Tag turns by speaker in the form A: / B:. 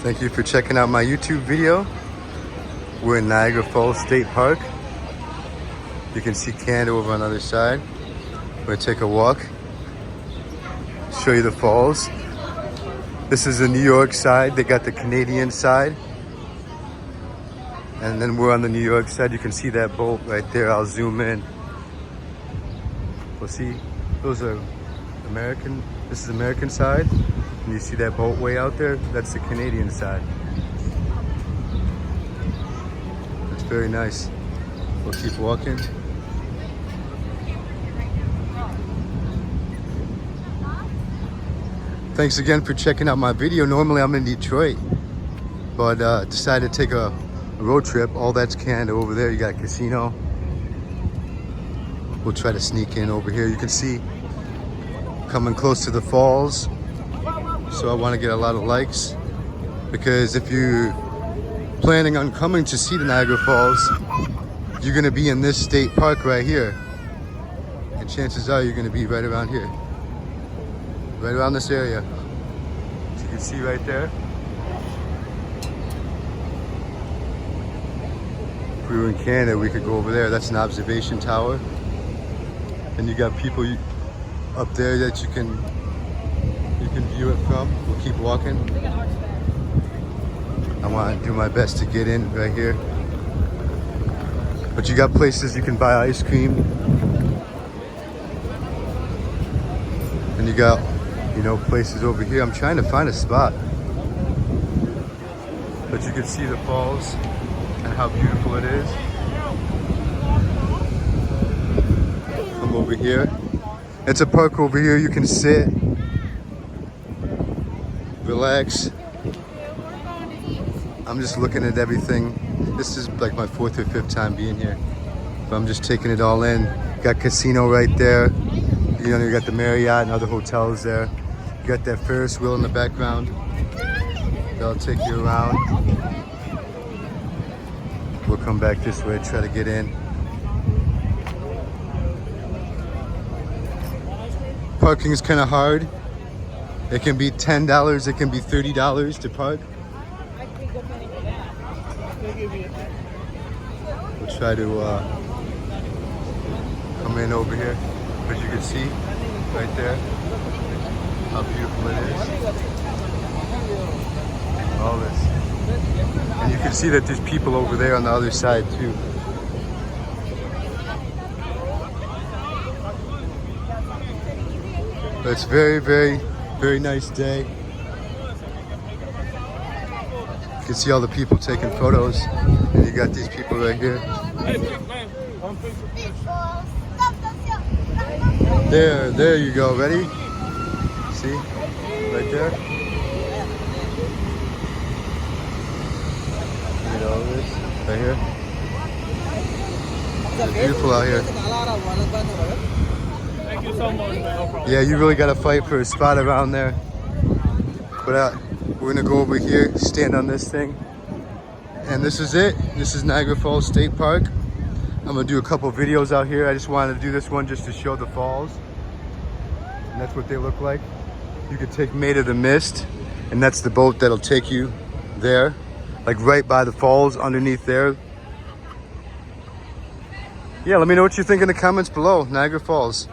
A: Thank you for checking out my YouTube video. We're in Niagara Falls State Park. You can see Canada over on the other side. We're gonna take a walk, show you the falls. This is the New York side. They got the Canadian side. And then we're on the New York side. You can see that boat right there. I'll zoom in. We'll see, those are American. This is American side. And you see that boat way out there? That's the Canadian side. It's very nice. We'll keep walking. Thanks again for checking out my video. Normally I'm in Detroit, but decided to take a road trip. All that's Canada over there. You got a casino. We'll try to sneak in over here. You can see coming close to the falls. So I want to get a lot of likes, because if you're planning on coming to see the Niagara Falls, you're going to be in this state park right here. And chances are you're going to be right around here. Right around this area. As you can see right there. If we were in Canada, we could go over there. That's an observation tower. And you got people up there that you can view it from. We'll keep walking. I want to do my best to get in right here. But you got places you can buy ice cream. And you got, places over here. I'm trying to find a spot. But you can see the falls and how beautiful it is. From over here. It's a park over here. You can sit, relax. I'm just looking at everything. This is like my 4th or 5th time being here. But I'm just taking it all in. Got casino right there. You got the Marriott and other hotels there. You got that Ferris wheel in the background. That'll take you around. We'll come back this way, try to get in. Parking is kind of hard. It can be $10, it can be $30 to park. We'll try to come in over here. But you can see right there how beautiful it is. All this. And you can see that there's people over there on the other side too. But it's very, very, very nice day. You can see all the people taking photos. And you got these people right here. There you go. Ready? See? Right there. Look at all this. Right here. It's beautiful out here.
B: Thank you so much, man.
A: Yeah, you really got to fight for a spot around there. But we're going to go over here, stand on this thing. And this is it. This is Niagara Falls State Park. I'm going to do a couple videos out here. I just wanted to do this one just to show the falls. And that's what they look like. You could take Maid of the Mist, and that's the boat that'll take you there. Like right by the falls underneath there. Yeah, let me know what you think in the comments below. Niagara Falls.